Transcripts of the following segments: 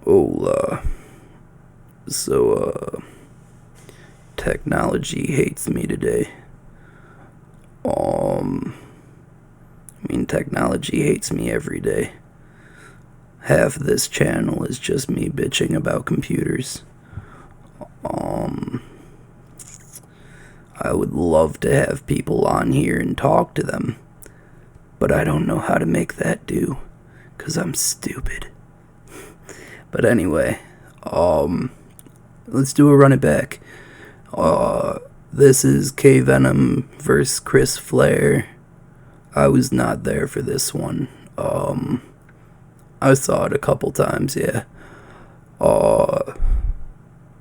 Oh, so, technology hates me today. Technology hates me every day. Half of this channel is just me bitching about computers. I would love to have people on here and talk to them, but I don't know how to make that do, 'cause I'm stupid. But anyway, let's do a run it back. This is KVenom versus Chris Flair. I was not there for this one. I saw it a couple times, yeah.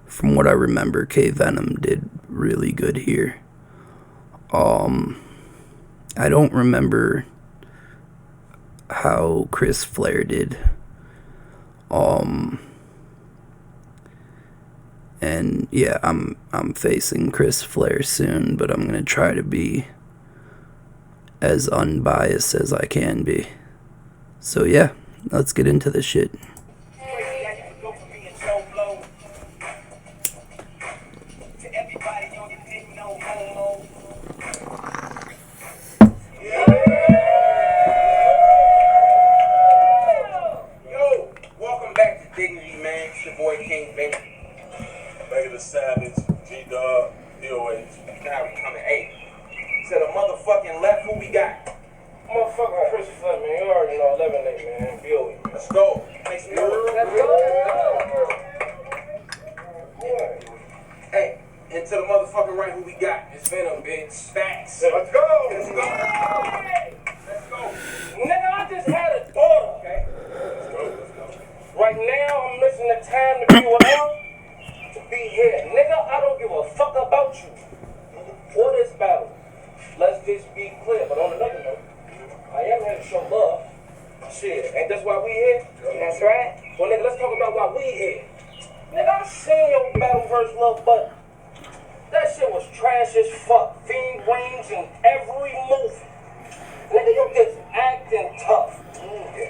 From what I remember, KVenom did really good here. I don't remember how Chris Flair did. And yeah, I'm facing Chris Flair soon, but I'm gonna try to be as unbiased as I can be. So yeah, let's get into this shit. Savage, G-Dog, DOH. Now we coming 8. To the motherfucking left, who we got? Motherfucking Chris Flair, man. You already know 11-8, man. DOH. Let's go. Make some noise. Let's go. Hey, and to the motherfucking right, who we got? It's Venom, bitch. Facts. Let's go. Let's go. Let's go. Nigga, I just had a daughter. Okay. Let's go. Right now, I'm missing the time to be with her. Be here. Nigga, I don't give a fuck about you or this battle. Let's just be clear. But on another note, I am here to show love. Shit, ain't that's why we here? That's right. Well, nigga, let's talk about why we here. Nigga, I seen your battle versus Love, but that shit was trash as fuck. Fiend rings in every movie. Nigga, you just acting tough.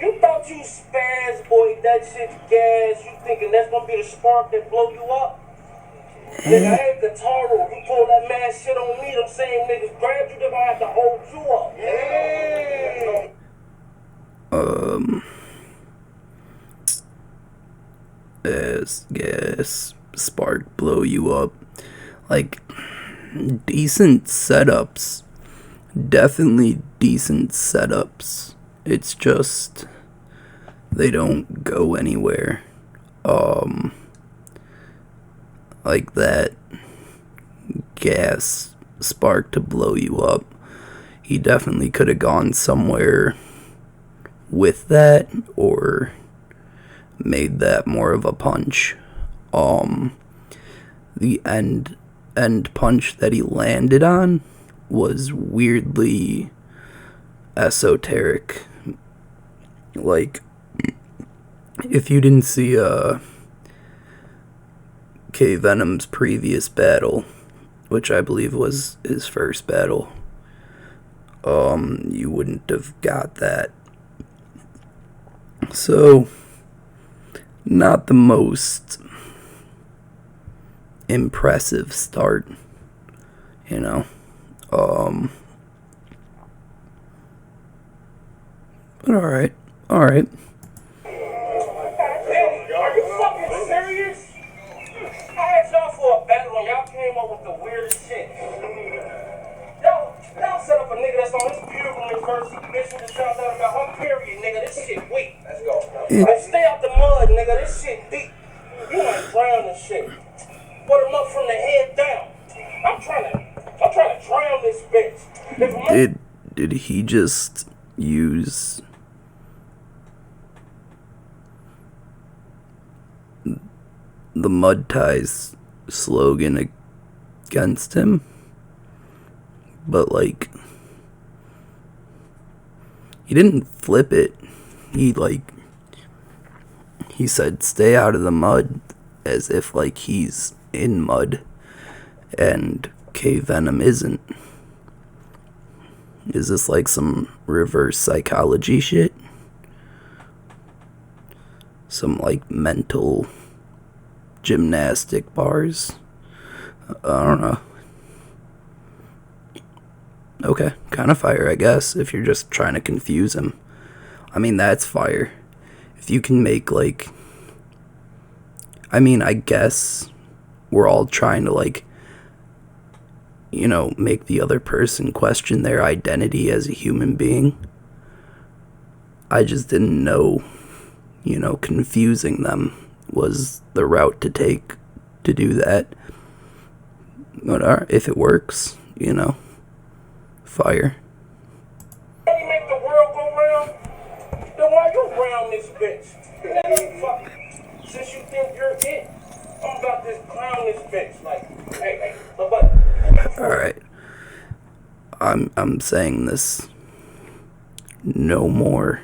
You thought you spaz, boy, that shit gas. You thinking that's gonna be the spark that blow you up? Nigga, I ain't Guitarro. You pull that mad shit on me, them same niggas grab you, they're gonna have to hold you up. As gas spark blow you up. Like, decent setups. Definitely decent setups. It's just they don't go anywhere. Like that gas spark to blow you up. He definitely could have gone somewhere with that or made that more of a punch. The end punch that he landed on was weirdly esoteric. Like, if you didn't see KVenom's previous battle, which I believe was his first battle, you wouldn't have got that. So, not the most impressive start, you know. But alright. Are you fucking serious? I asked y'all for a battle and y'all came up with the weirdest shit. Y'all set up a nigga that's on his puberty first. Bitch, we just found out about her period, nigga. This shit weak. Let's go. Hey, stay out the mud, nigga. This shit deep. You might drown this shit. Put him up from the head down. I'm trying to drown this bitch. Did he just use the Mud Ties slogan against him? But like, he didn't flip it. He said stay out of the mud, as if like he's in mud and KVenom isn't. Is this like some reverse psychology shit? some like mental gymnastic bars. I don't know. Okay, kind of fire, I guess, if you're just trying to confuse him. I mean, that's fire. If you can make, like... I mean, I guess we're all trying to, like, you know, make the other person question their identity as a human being. I just didn't know, you know, confusing them was the route to take to do that. But if it works, you know, fire. Can you make the world go round? Then why you round this bitch? Fuck. Since you think you're it, I'm about to clown this bitch. Like, hey, but. Alright. I'm saying this. No more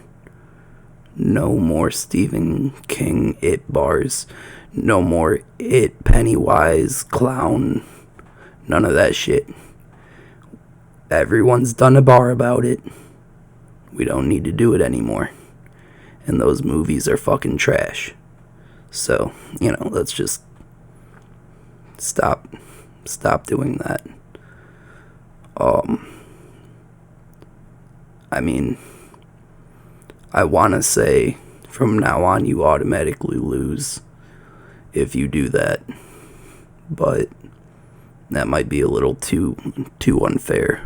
Stephen King it bars. No more it Pennywise clown. None of that shit. Everyone's done a bar about it. We don't need to do it anymore. And those movies are fucking trash. So, you know, let's just stop doing that. I mean, I want to say from now on you automatically lose if you do that. But that might be a little too unfair.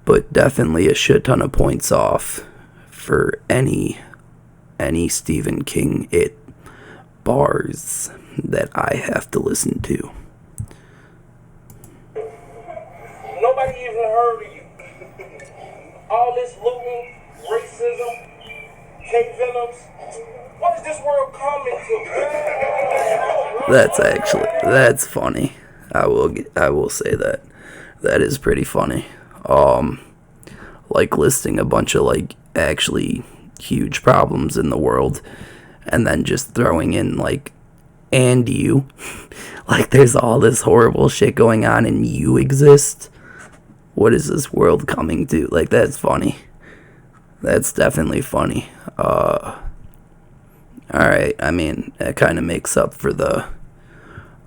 But definitely a shit ton of points off for any Stephen King it bars that I have to listen to. Nobody even heard of you. All this looting, racism, KVenoms. What is this world coming to? That's funny. I will say that. That is pretty funny. Like listing a bunch of like actually huge problems in the world and then just throwing in like and you. Like there's all this horrible shit going on and you exist. What is this world coming to? Like that's funny. That's definitely funny. Alright, I mean, that kind of makes up for the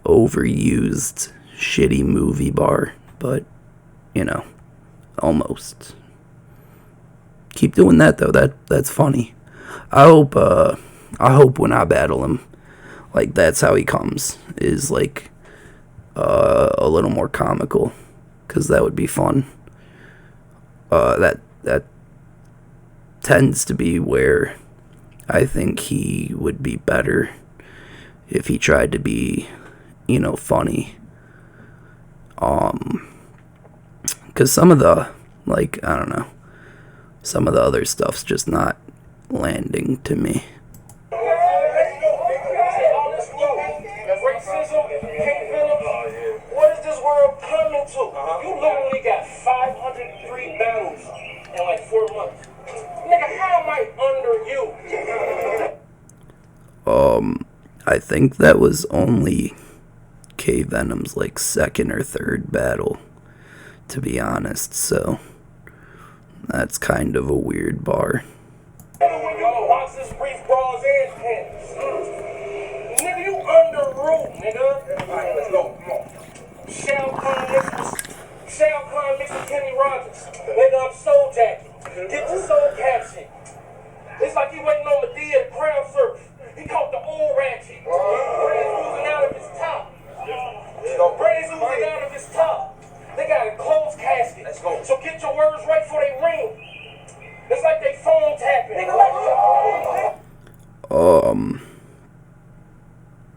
overused shitty movie bar, but you know, almost. Keep doing that though. That's funny. I hope when I battle him, like that's how he comes, is like a little more comical, cuz that would be fun. That tends to be where I think he would be better if he tried to be, you know, funny. Because some of the, like, I don't know, some of the other stuff's just not landing to me. What is this world coming to? You literally got 503 battles in like 4 months. Nigga, how am I under you? I think that was only KVenom's like second or third battle, to be honest, so that's kind of a weird bar. Watch this brief bras and pants. Nigga, you under rule, nigga. Alright, let's go. Come on. Shao Kahn mixed with Kenny Rogers. Nigga, I'm Soul Jackie. Get your soul caption. It's like he waiting on Medea at crowd surf. He caught the old ratchet. Brains oozing out of his top. Brains oozing out of his top. They got a closed casket. Let's go. So get your words right before they ring. It's like they phone tapping.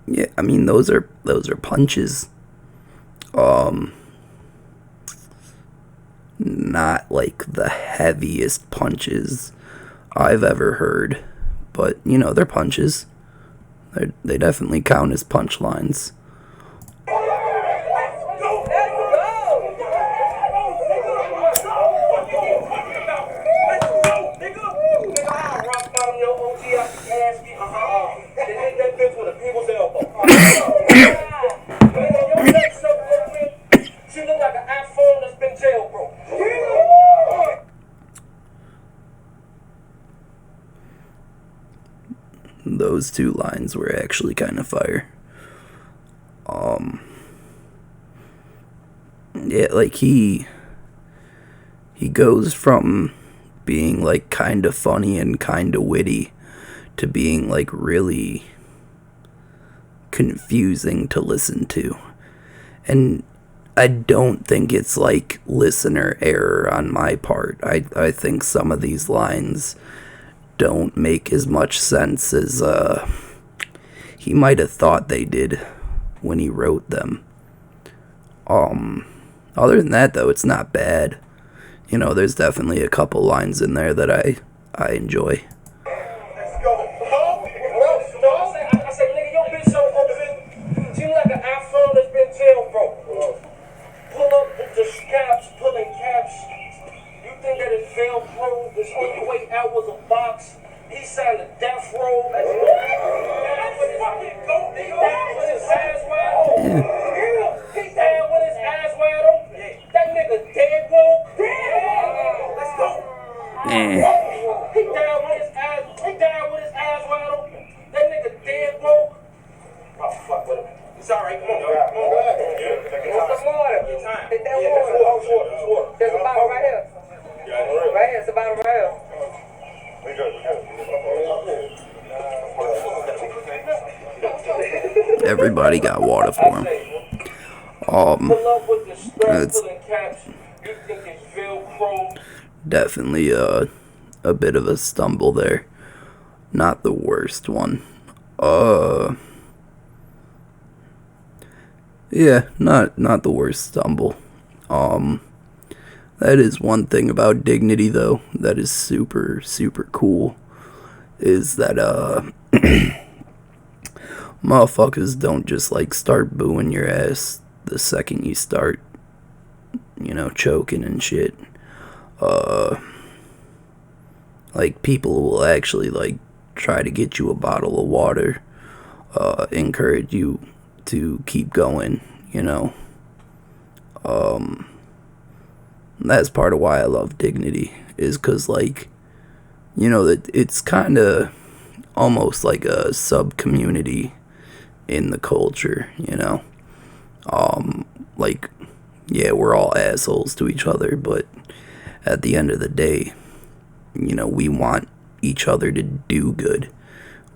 Yeah, I mean those are punches. Not like the heaviest punches I've ever heard, but you know, they're punches. They definitely count as punchlines. those two lines were actually kind of fire. Yeah, like he goes from being like kind of funny and kind of witty to being like really confusing to listen to. And I don't think it's like listener error on my part. I think some of these lines don't make as much sense as he might have thought they did when he wrote them. Other than that, though, it's not bad. You know, there's definitely a couple lines in there that I enjoy. Let's go. No, I said, nigga, your bitch so open. She like an iPhone that's been jailbroke. Pull up with the straps, pulling caps. You think that it's Velcro? His only way out was a box. He signed a death row. Let's go. He died with his eyes wide open. He died with his eyes wide open. That nigga dead woke. Let's go. He died with his eyes wide open. That nigga dead woke. Oh fuck with him. It's alright, come on. What's the water? Hit that water. There's a bottle right here. Right here, it's a bottle right here. Everybody got water for him. It's definitely a bit of a stumble there. Not the worst one. Yeah, not the worst stumble. That is one thing about Dignity, though, that is super, super cool, is that, motherfuckers don't just, like, start booing your ass the second you start, you know, choking and shit. Like, people will actually, like, try to get you a bottle of water, encourage you to keep going, you know. That's part of why I love Dignity, is because, like, you know, that it's kind of almost like a sub-community in the culture, you know. Like, yeah, we're all assholes to each other, but at the end of the day, you know, we want each other to do good.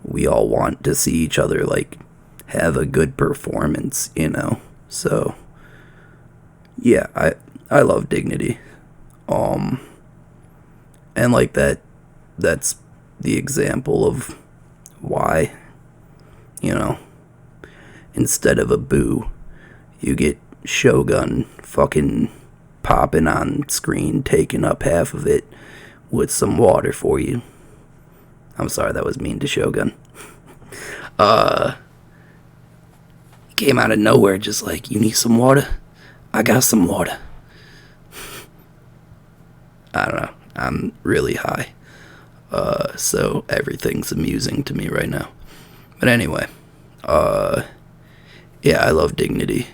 We all want to see each other, like, have a good performance, you know. So, yeah, I love Dignity. And like that's the example of why, you know, instead of a boo, you get Shogun fucking popping on screen, taking up half of it with some water for you. I'm sorry, that was mean to Shogun. Came out of nowhere, just like, you need some water? I got some water. I don't know. I'm really high. So everything's amusing to me right now. But anyway, yeah, I love Dignity.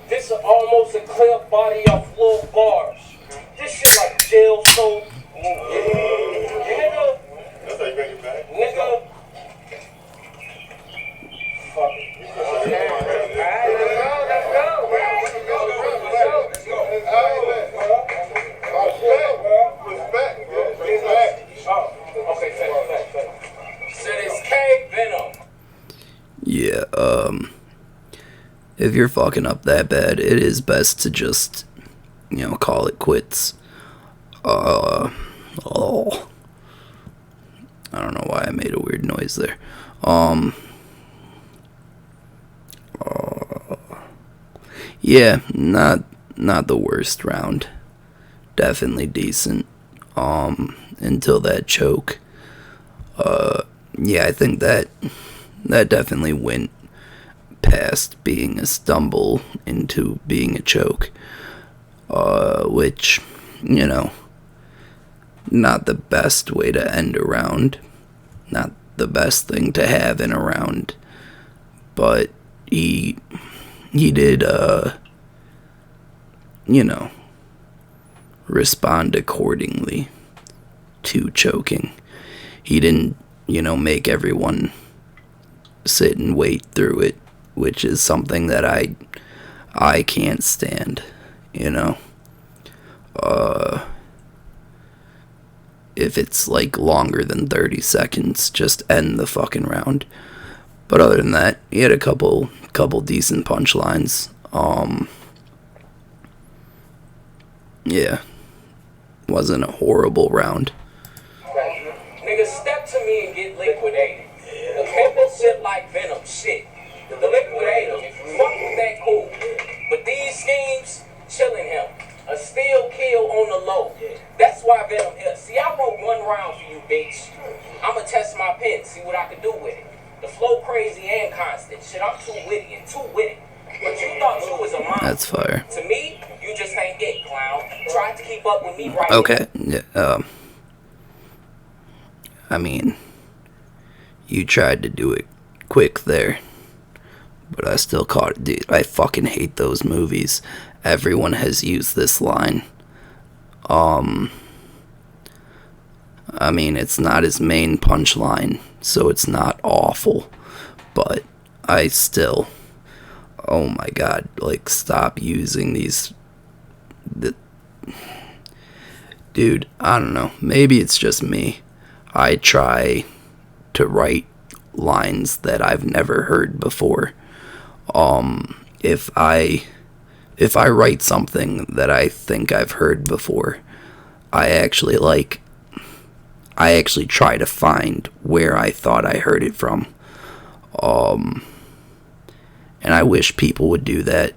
This is almost a clear body of little bars. This shit like jail soap. Nigga. That's how you bring it back. Nigga. Fuck it. Yeah, if you're fucking up that bad, it is best to just, you know, call it quits. I don't know why I made a weird noise there. Yeah, not the worst round. Definitely decent. Until that choke. Yeah, I think that definitely went past being a stumble into being a choke. Which, you know, not the best way to end a round. Not the best thing to have in a round. But he he did, you know, respond accordingly to choking. He didn't, make everyone sit and wait through it, which is something that I can't stand, if it's like longer than 30 seconds, just end the fucking round. But other than that, he had a couple decent punchlines. Yeah, wasn't a horrible round. Nigga, step to me and get liquidated. The people sit like Venom shit. The liquidator, fuck with that cool. But these schemes, chilling him. A steal kill on the low. That's why Venom here. See, I wrote one round for you, bitch. I'ma test my pen, see what I can do with it. The flow crazy and constant. Shit, I'm too witty and too witty. But you thought you was a monster. That's fire. To me, you just ain't it, clown. Tried to keep up with me right Okay. Yeah, I mean, you tried to do it quick there, but I still caught it. Dude, I fucking hate those movies. Everyone has used this line. I mean, it's not his main punchline, so it's not awful, but I still, oh my god, like, stop using these. Dude, I don't know, maybe it's just me. I try to write lines that I've never heard before. If I write something that I think I've heard before, I actually try to find where I thought I heard it from. And I wish people would do that.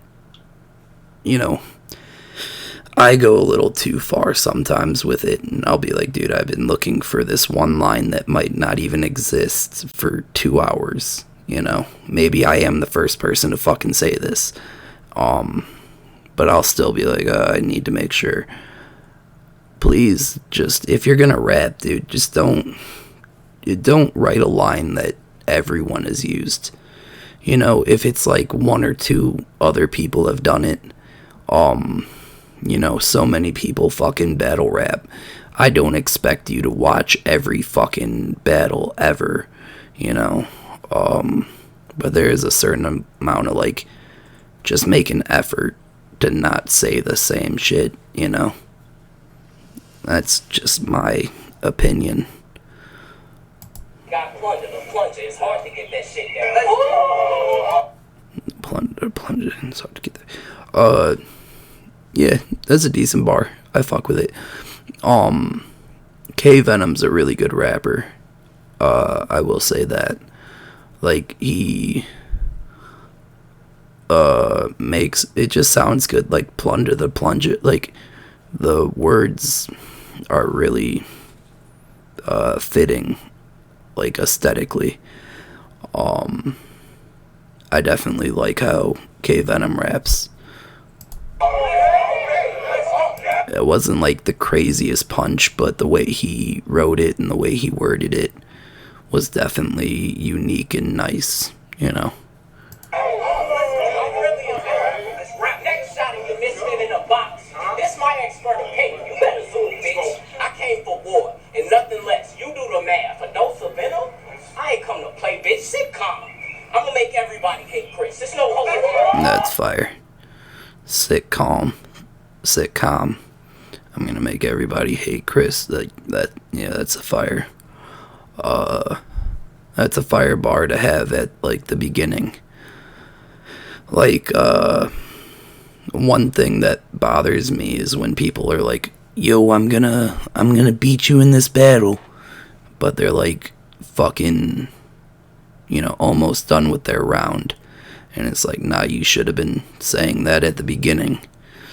I go a little too far sometimes with it, and I'll be like, dude, I've been looking for this one line that might not even exist for 2 hours, Maybe I am the first person to fucking say this. But I'll still be like, I need to make sure. Please, just, if you're gonna rap, dude, just don't write a line that everyone has used. If it's like one or two other people have done it, so many people fucking battle rap. I don't expect you to watch every fucking battle ever, but there is a certain amount of, like, just make an effort to not say the same shit, That's just my opinion. Got plunger. The plunger. It's hard to get that shit down. Plunger. It's hard to get that. Yeah, that's a decent bar. I fuck with it. KVenom's a really good rapper. I will say that. Like, he makes it just sounds good. Like, plunger. Like, the words are really fitting, like, aesthetically. I definitely like how KVenom raps. It wasn't like the craziest punch, but the way he wrote it and the way he worded it was definitely unique and nice, Next shot and you missed it in a box. This my expert opinion. You better zoom, bitch. I came for war and nothing less. You do the math. A dose of venom? I ain't come to play, bitch. Sitcom. I'm gonna make everybody hate Chris. There's no hope. That's fire. Sitcom. I'm gonna make everybody hate Chris. That's a fire. That's a fire bar to have at, like, the beginning. Like, one thing that bothers me is when people are like, yo, I'm gonna beat you in this battle, but they're like fucking, almost done with their round, and it's like, nah, you should have been saying that at the beginning.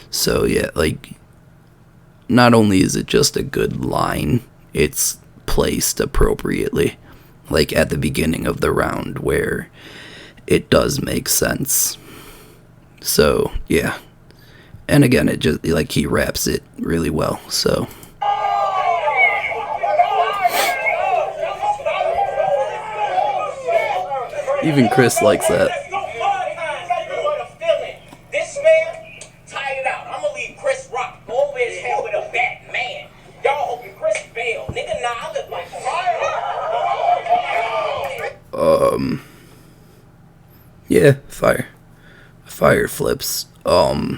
So yeah, like, not only is it just a good line, it's placed appropriately, like at the beginning of the round where it does make sense. So yeah, and again, it just, like, he raps it really well, so even Chris likes that. Fire flips. Yeah,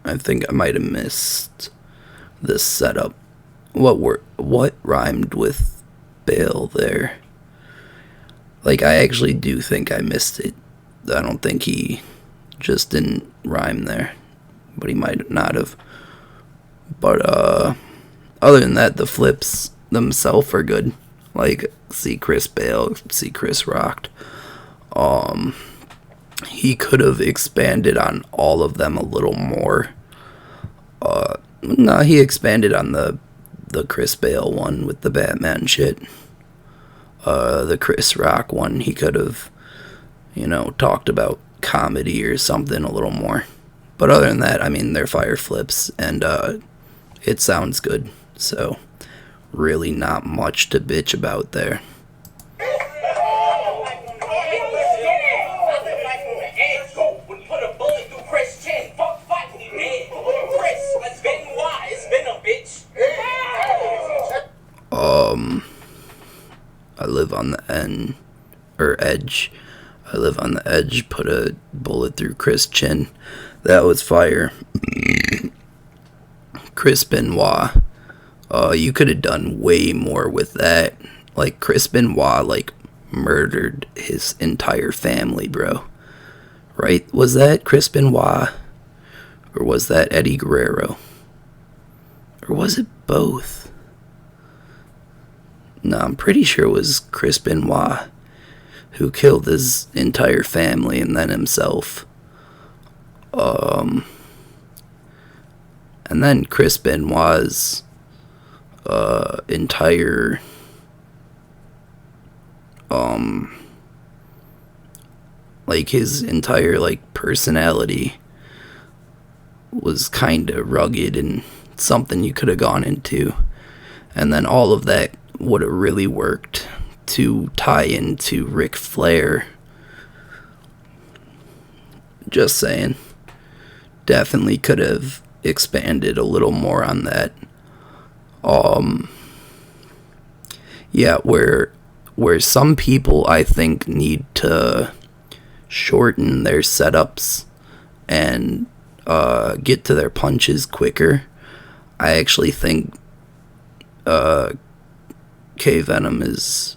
I think I might have missed this setup. What rhymed with bail there? Like, I actually do think I missed it. I don't think he just didn't rhyme there, but he might not have. But other than that, the flips themselves are good. Like, see Chris bail, see Chris rocked. He could have expanded on all of them a little more. No, he expanded on the Chris Bale one with the Batman shit. The Chris Rock one, he could have, talked about comedy or something a little more. But other than that, I mean, they're fire flips, and it sounds good. So, really not much to bitch about there. I live on the edge. I live on the edge, put a bullet through Chris' chin. That was fire. Chris Benoit. You could have done way more with that. Like, Chris Benoit, like, murdered his entire family, bro. Right? Was that Chris Benoit? Or was that Eddie Guerrero? Or was it both? No, I'm pretty sure it was Chris Benoit who killed his entire family and then himself. And then Chris Benoit's entire like his entire like personality was kind of rugged and something you could have gone into, and then all of that would have really worked to tie into Ric Flair. Just saying. Definitely could have expanded a little more on that. Yeah, where some people I think need to shorten their setups and get to their punches quicker. I actually think KVenom is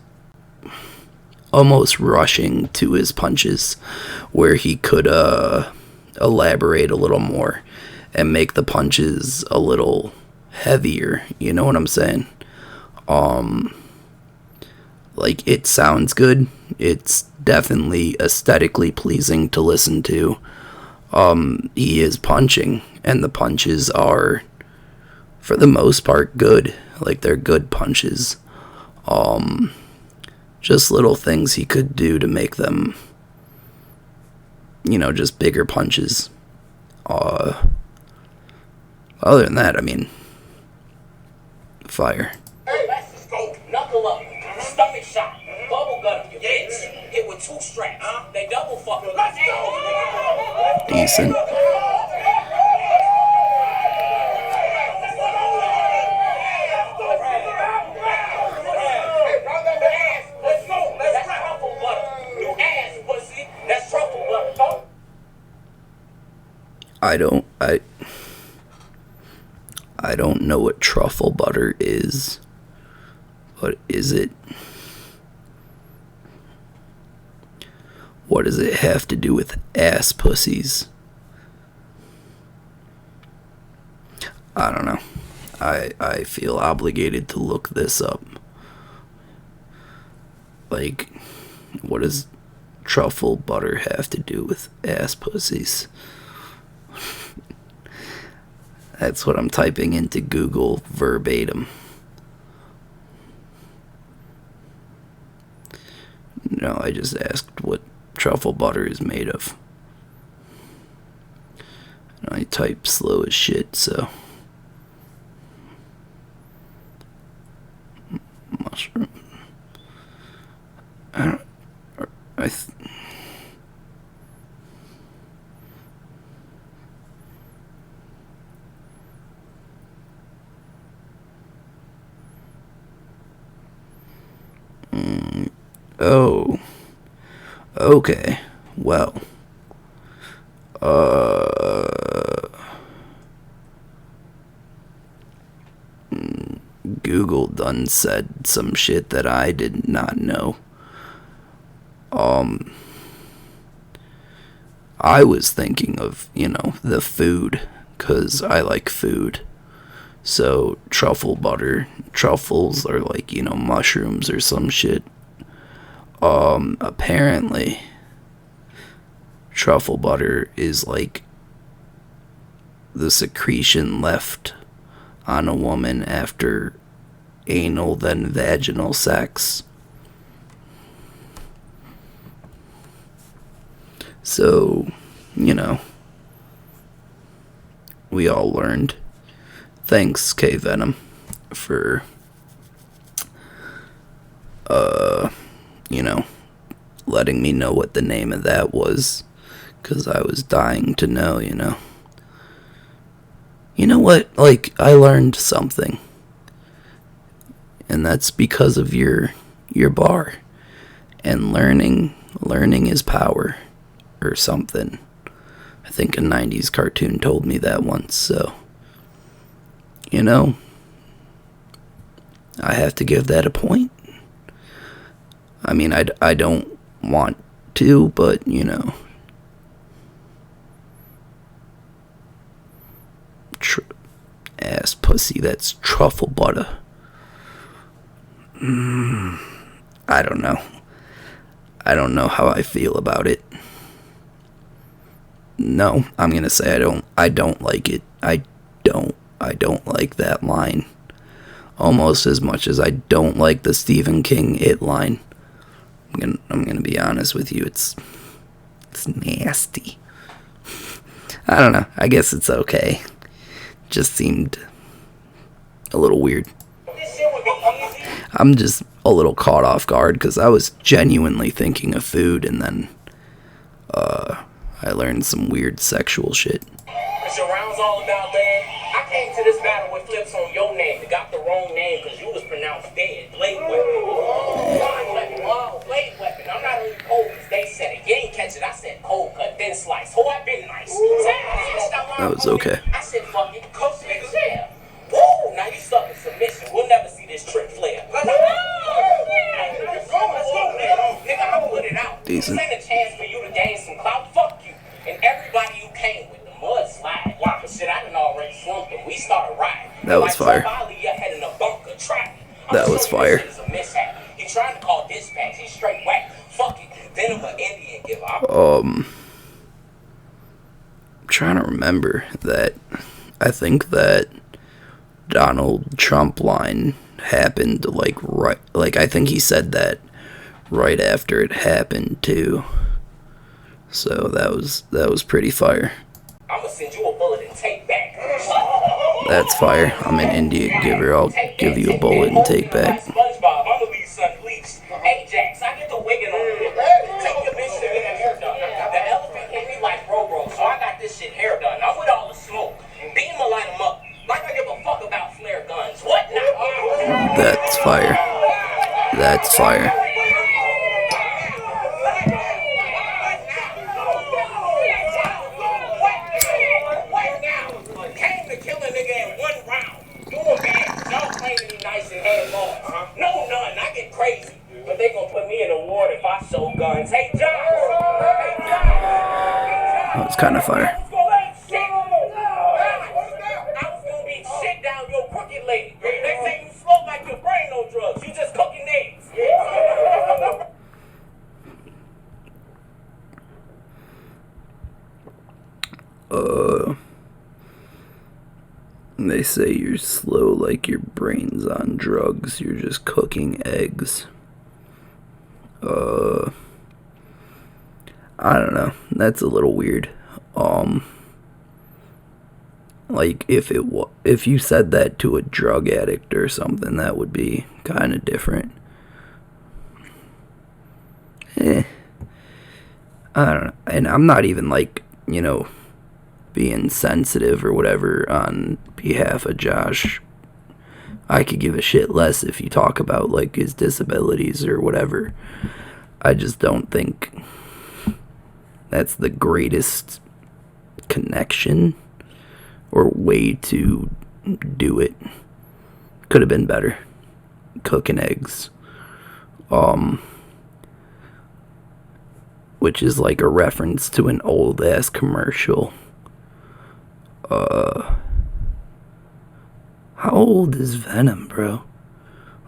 almost rushing to his punches, where he could elaborate a little more and make the punches a little heavier. You know what I'm saying? Like, it sounds good. It's definitely aesthetically pleasing to listen to. He is punching, and the punches are, for the most part, good. Like, they're good punches. Just little things he could do to make them, just bigger punches. Other than that, I mean, fire. Hey, let's go. Knuckle up. Stomach shot. Bubble gut your bitch. Hit with 2 straps. They double fuck. Let's go. Decent. I don't know what truffle butter is. What is it? What does it have to do with ass pussies? I don't know. I feel obligated to look this up. Like, what does truffle butter have to do with ass pussies? That's what I'm typing into Google verbatim. No, I just asked what truffle butter is made of. And I type slow as shit, so. Mushroom. Oh. Okay, well, Google done said some shit that I did not know. I was thinking of, the food, 'cause I like food. So, truffle butter. Truffles are like, mushrooms or some shit. Apparently, truffle butter is like the secretion left on a woman after anal then vaginal sex. So, we all learned. Thanks, KVenom, for, letting me know what the name of that was, because I was dying to know, You know what? Like, I learned something. And that's because of your bar. And learning is power, or something. I think a 90s cartoon told me that once, so, I have to give that a point. I mean, I don't want to, but, ass pussy, that's truffle butter. I don't know. I don't know how I feel about it. No, I'm gonna say I don't like it. I don't like that line. Almost as much as I don't like the Stephen King It line. I'm gonna be honest with you, it's nasty. I don't know, I guess it's okay. Just seemed a little weird. I'm just a little caught off guard because I was genuinely thinking of food, and then I learned some weird sexual shit. It's your rounds all about, man. I came to this battle with flips on your name. You got the wrong name because you was pronounced dead. Blade weapon. Blade weapon. I'm not only cold as they said it. You ain't catch it. I said cold cut, thin slice. Oh, I been nice. That was okay. I said fuck it. Coach niggas there. Woo! Now you stuck in submission. We'll never see this trick Flair. Let's go, nigga, I put it out. Decent. This ain't a chance for you to gain some clout. Fuck you. And everybody you came with, the mudslide. Wow, shit, I done already slumped him. We started riding. That was fire. That was fire. He trying to call dispatch. He's straight whack. Fuck it. Then I'm an Indian give up. I'm trying to remember that. I think that Donald Trump line happened I think he said that right after it happened too. So that was pretty fire. I'm gonna send you a bullet and take back. That's fire. I'm an Indian giver. I'll give you a bullet and take back. SpongeBob, I'm gonna leave son bleached. Ajax, I get the wigging on you. Take your bitch to get that hair done. The elephant hit me like bro, so I got this shit hair done. I'm with all the smoke. Beam will light them up. Like I give a fuck about Flair guns. What now? That's fire. That's fire. Came to kill a nigga in one round. Doing bad. Y'all claiming he nice and had laws. No, none. I get crazy. But they gonna put me in a ward if I show guns. Hey, John. That was kind of fire. They say you're slow like your brain's on drugs. You're just cooking eggs. I don't know. That's a little weird. Like if you said that to a drug addict or something, that would be kind of different. I don't know. And I'm not even being sensitive or whatever on behalf of Josh. I could give a shit less if you talk about his disabilities or whatever. I just don't think that's the greatest connection or way to do it. Could have been better. Cooking eggs. Which is like a reference to an old ass commercial. How old is Venom, bro?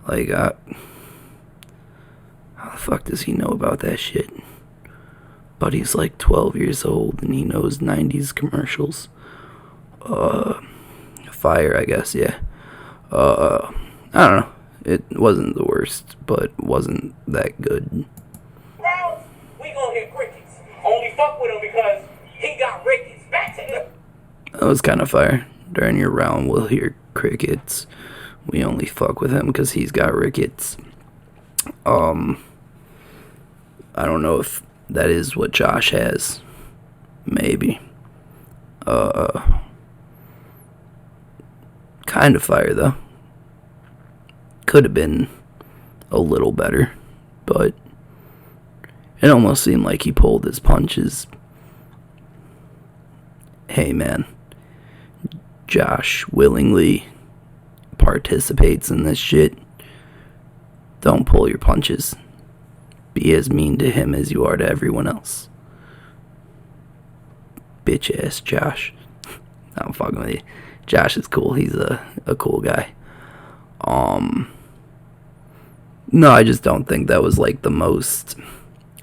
Like, how the fuck does he know about that shit? But he's like 12 years old and he knows 90s commercials. Fire, I guess, yeah. I don't know. It wasn't the worst, but wasn't that good. Rounds, we gonna hit crickets. Only fuck with him because he got rickets. Back to him. That was kind of fire. During your round, we'll hear crickets. We only fuck with him because he's got rickets. I don't know if that is what Josh has. Maybe. Kind of fire, though. Could have been a little better, but it almost seemed like he pulled his punches. Hey, man. Josh willingly participates in this shit. Don't pull your punches. Be as mean to him as you are to everyone else. Bitch ass Josh. I'm fucking with you. Josh is cool. He's a cool guy. No, I just don't think that was like the most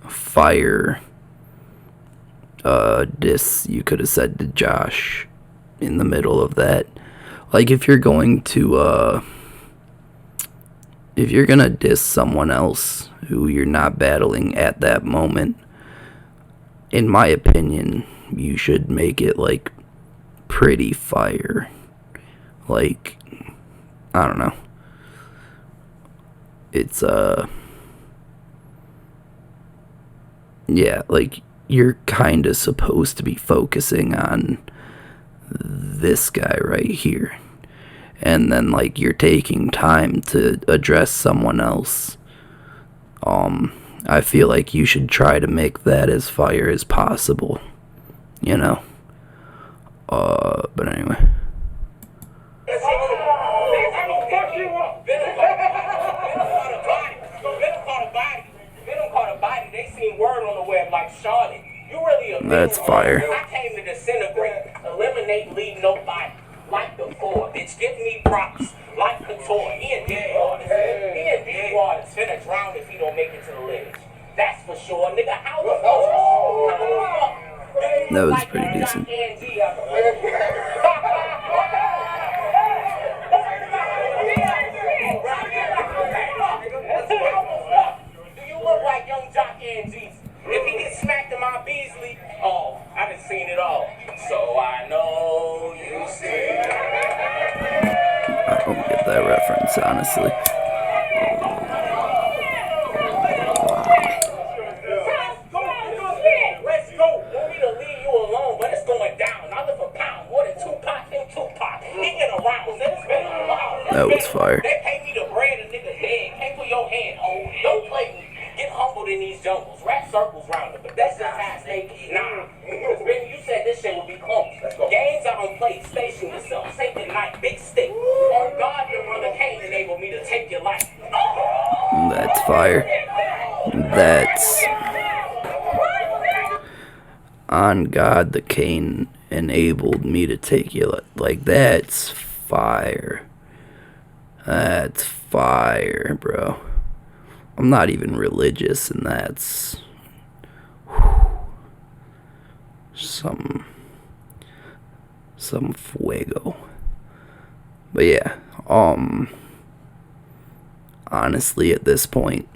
fire diss you could have said to Josh in the middle of that. Like, if you're gonna diss someone else who you're not battling at that moment, in my opinion, you should make it like pretty fire. Like, I don't know. It's yeah, like, you're kind of supposed to be focusing on this guy right here, and then like you're taking time to address someone else. I feel like you should try to make that as fire as possible, you know. But anyway. That's fire. I came to disintegrate, eliminate, leave nobody. Like the four, bitch, give me props. Like Couture, he and Big Waters finna drown if he don't make it to the ledge. That's for sure, nigga. How the fuck? That was pretty decent. Do you look like young Jock and G's? If he gets smacked in my Beasley, oh, I done seen it all. So I know you see. I don't get that reference, honestly. Let's go. Want me to leave you alone, but it's going down. I live a pound, more than Tupac and Tupac. He get around, it's been a while. That was fire. They pay me to bread a nigga's head. Can't put your hand on. Don't play me. Get humbled in these jungles. Wrap circles round it, but that's just how it's naked. Nah. Ben, you said this shit would be close. Games I don't play. Station yourself. Say goodnight. Big stick. On God, your brother can't enable me to take your life. That's fire. That's on God, the cane enabled me to take you. Like, that's fire. That's fire, bro. I'm not even religious, and that's some fuego. But yeah, honestly, at this point,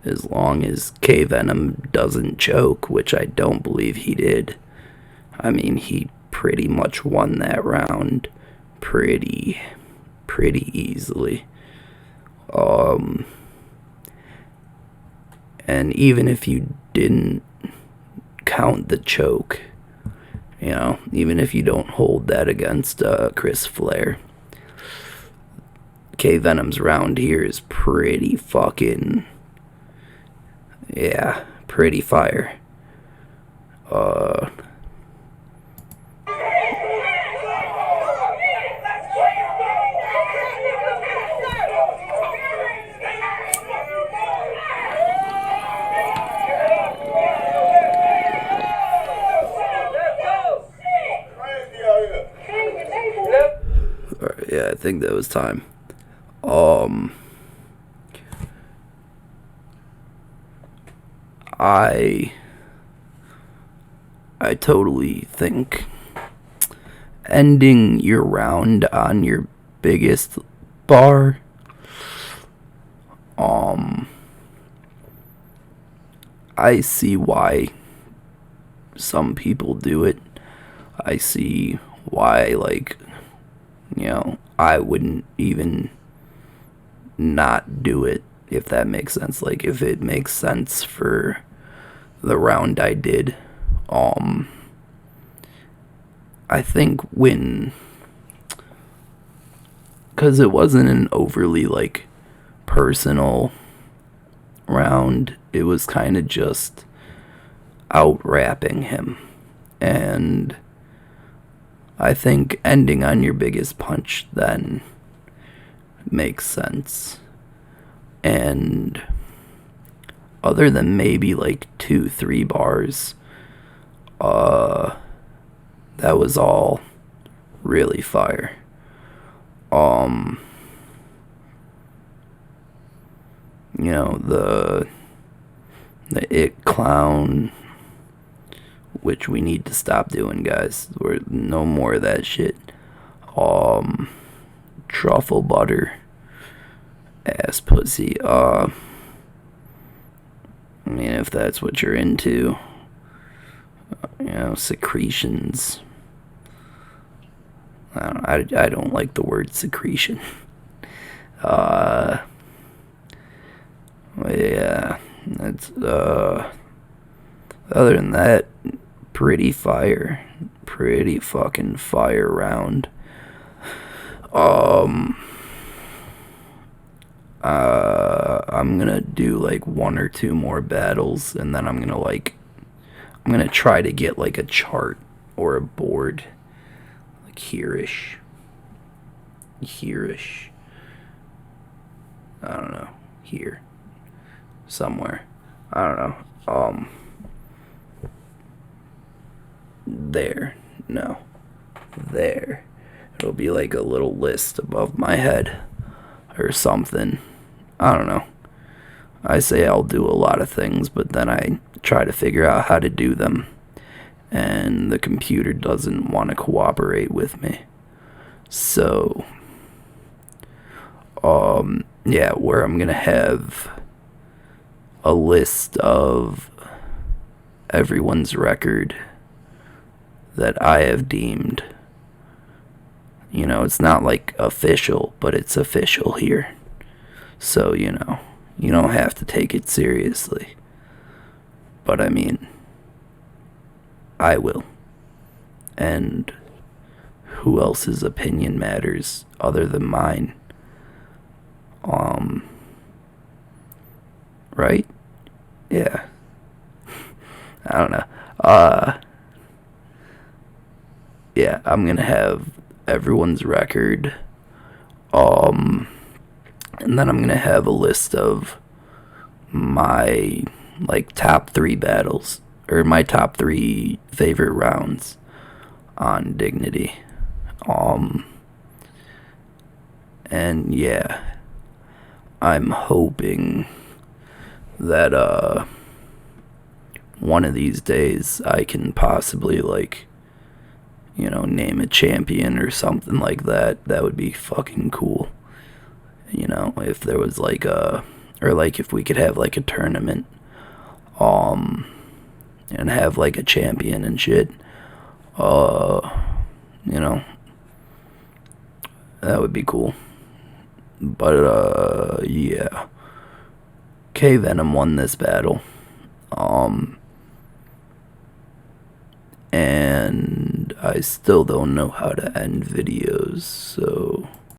as long as KVenom doesn't choke, which I don't believe he did, I mean, he pretty much won that round pretty easily. And even if you didn't count the choke, you know, even if you don't hold that against Chris Flair, KVenom's round here is pretty fucking, Yeah, pretty fire. Yeah, I think that was time. I totally think ending your round on your biggest bar, I see why some people do it. I see why, like, I wouldn't even not do it, if that makes sense. Like, if it makes sense for the round I did. I think because it wasn't an overly, like, personal round, it was kind of just out rapping him. And I think ending on your biggest punch then makes sense. And other than maybe like 2-3 bars, that was all really fire. The it clown, which we need to stop doing, guys. We're no more of that shit. Truffle butter, ass pussy. I mean, if that's what you're into, secretions. I don't like the word secretion. Yeah, that's other than that, pretty fucking fire round. I'm gonna do like 1 or 2 more battles, and then I'm gonna try to get like a chart or a board, like here-ish. I don't know, here, somewhere. I don't know. There, no, there. It'll be like a little list above my head or something. I don't know. I say I'll do a lot of things, but then I try to figure out how to do them, and the computer doesn't want to cooperate with me. So, yeah, where I'm gonna have a list of everyone's record that I have deemed. It's not like official, but it's official here. So, you don't have to take it seriously. But I mean, I will. And who else's opinion matters other than mine? Right? Yeah. I don't know. Yeah, I'm gonna have everyone's record. And then I'm gonna have a list of my like top 3 battles, or my top 3 favorite rounds on Dignity. And yeah, I'm hoping that one of these days I can possibly like name a champion or something like that. That would be fucking cool. If there was like or like if we could have like a tournament, and have like a champion and shit. That would be cool. But yeah. KVenom won this battle. And I still don't know how to end videos, so